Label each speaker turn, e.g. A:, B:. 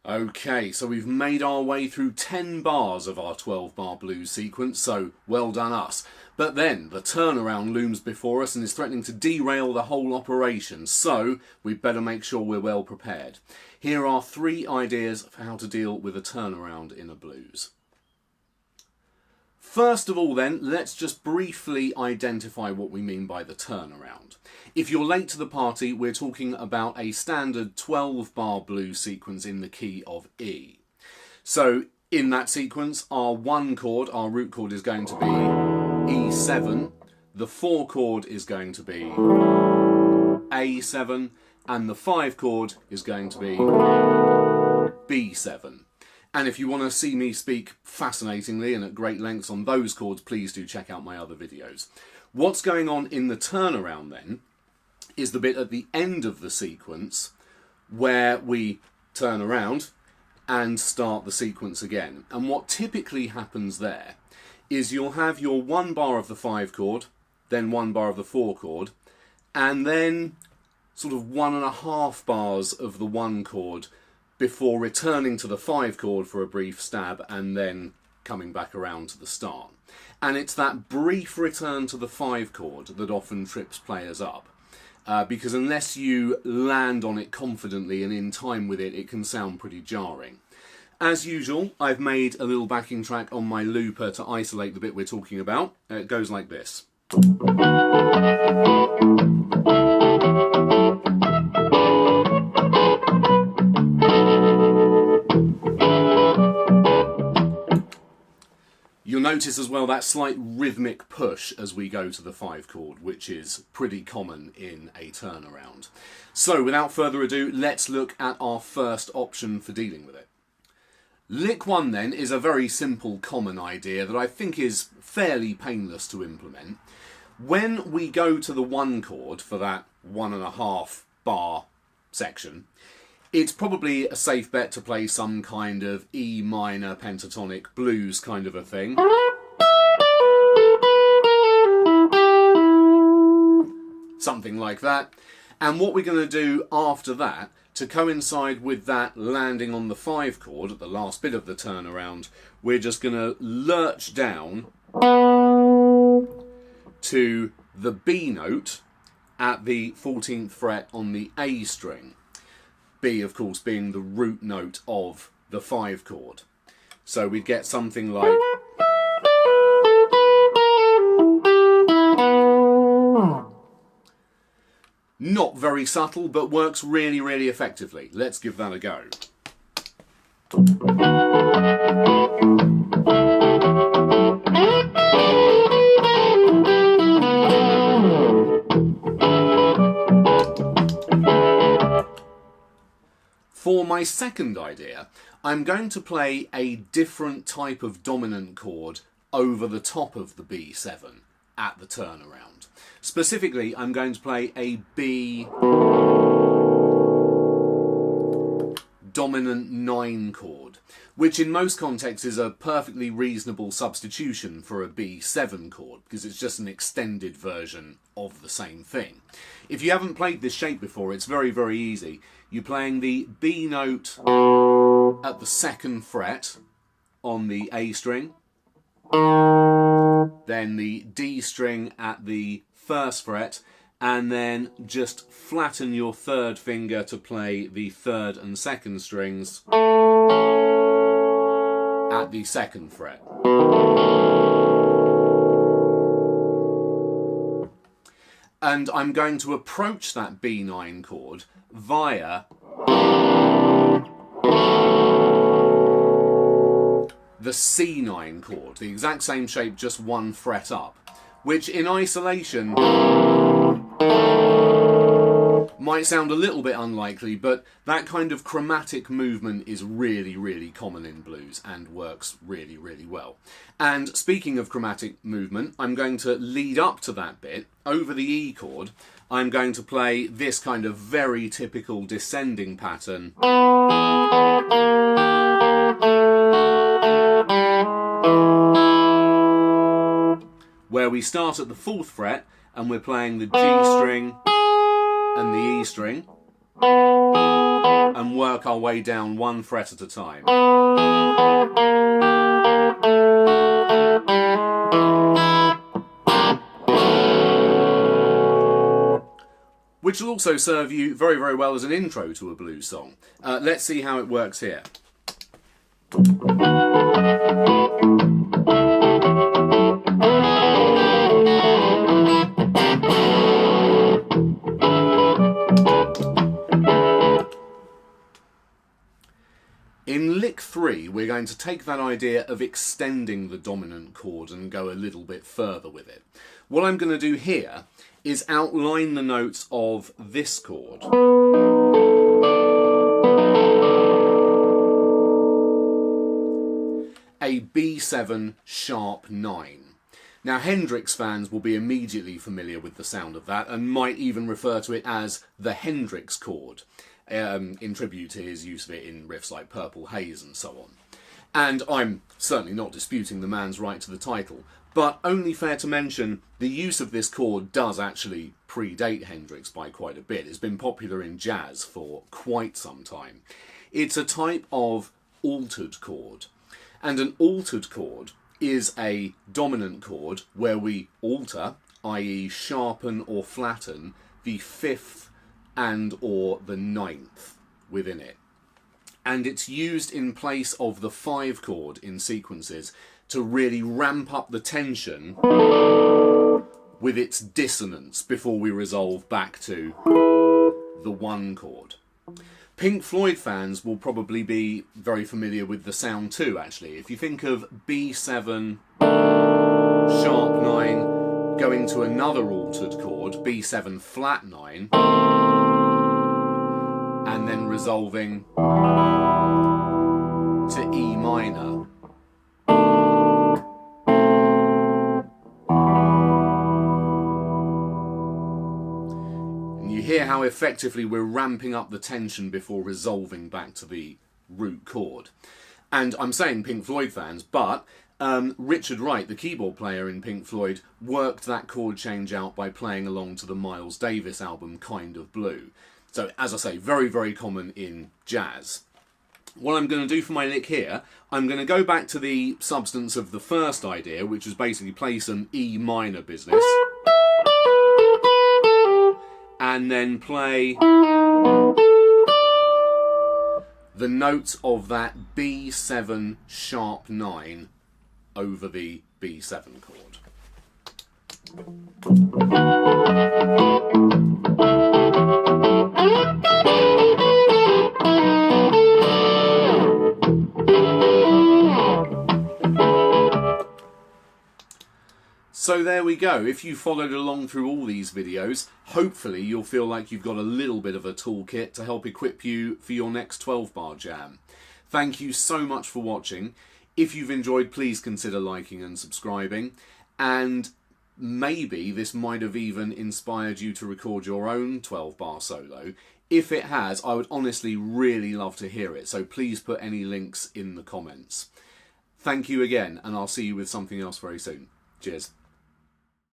A: Okay, so we've made our way through 10 bars of our 12-bar blues sequence, so well done us. But then the turnaround looms before us and is threatening to derail the whole operation, so we'd better make sure we're well prepared. Here are 3 ideas for how to deal with a turnaround in a blues. First of all then, let's just briefly identify what we mean by the turnaround. If you're late to the party, we're talking about a standard 12-bar blues sequence in the key of E. So in that sequence, our 1 chord, our root chord, is going to be E7, the 4 chord is going to be A7, and the 5 chord is going to be B7. And if you want to see me speak fascinatingly and at great lengths on those chords, please do check out my other videos. What's going on in the turnaround then is the bit at the end of the sequence where we turn around and start the sequence again. And what typically happens there is you'll have your 1 bar of the 5 chord, then 1 bar of the 4 chord, and then sort of 1.5 bars of the 1 chord before returning to the 5 chord for a brief stab and then coming back around to the start. And it's that brief return to the 5 chord that often trips players up. Because unless you land on it confidently and in time with it, it can sound pretty jarring. As usual, I've made a little backing track on my looper to isolate the bit we're talking about. It goes like this. You'll notice as well that slight rhythmic push as we go to the 5 chord, which is pretty common in a turnaround. So without further ado, let's look at our first option for dealing with it. Lick 1 then is a very simple common idea that I think is fairly painless to implement. When we go to the 1 chord for that 1.5 bar section, it's probably a safe bet to play some kind of E minor pentatonic blues kind of a thing. Something like that. And what we're going to do after that, to coincide with that landing on the 5 chord at the last bit of the turnaround, we're just going to lurch down to the B note at the 14th fret on the A string. B, of course, being the root note of the 5 chord. So we'd get something like... Not very subtle, but works really, really effectively. Let's give that a go. For my second idea, I'm going to play a different type of dominant chord over the top of the B7 at the turnaround. Specifically, I'm going to play a B dominant 9 chord, which in most contexts is a perfectly reasonable substitution for a B7 chord, because it's just an extended version of the same thing. If you haven't played this shape before, it's very, very easy. You're playing the B note at the 2nd fret on the A string, then the D string at the 1st fret, and then just flatten your 3rd finger to play the 3rd and 2nd strings at the 2nd fret. And I'm going to approach that B9 chord via the C9 chord, the exact same shape, just 1 fret up, which in isolation might sound a little bit unlikely, but that kind of chromatic movement is really, really common in blues and works really, really well. And speaking of chromatic movement, I'm going to lead up to that bit. Over the E chord, I'm going to play this kind of very typical descending pattern, where we start at the 4th fret and we're playing the G string and the E string, and work our way down 1 fret at a time. Which will also serve you very, very well as an intro to a blues song. Let's see how it works here. In lick 3, we're going to take that idea of extending the dominant chord and go a little bit further with it. What I'm going to do here is outline the notes of this chord. A B7 sharp 9. Now, Hendrix fans will be immediately familiar with the sound of that and might even refer to it as the Hendrix chord, in tribute to his use of it in riffs like Purple Haze and so on. And I'm certainly not disputing the man's right to the title, but only fair to mention the use of this chord does actually predate Hendrix by quite a bit. It's been popular in jazz for quite some time. It's a type of altered chord, and an altered chord is a dominant chord where we alter, i.e. sharpen or flatten, the 5th and or the 9th within it. And it's used in place of the 5 chord in sequences to really ramp up the tension with its dissonance before we resolve back to the 1 chord. Pink Floyd fans will probably be very familiar with the sound too, actually. If you think of B7 sharp 9 going to another altered chord, B7 flat 9, and then resolving to E minor. And you hear how effectively we're ramping up the tension before resolving back to the root chord. And I'm saying Pink Floyd fans, but Richard Wright, the keyboard player in Pink Floyd, worked that chord change out by playing along to the Miles Davis album Kind of Blue. So, as I say, very, very common in jazz. What I'm going to do for my lick here, I'm going to go back to the substance of the first idea, which was basically play some E minor business, and then play the notes of that B7 sharp 9 over the B7 chord. So there we go. If you followed along through all these videos, hopefully you'll feel like you've got a little bit of a toolkit to help equip you for your next 12-bar jam. Thank you so much for watching. If you've enjoyed, please consider liking and subscribing. And maybe this might have even inspired you to record your own 12-bar solo. If it has, I would honestly really love to hear it. So please put any links in the comments. Thank you again, and I'll see you with something else very soon. Cheers.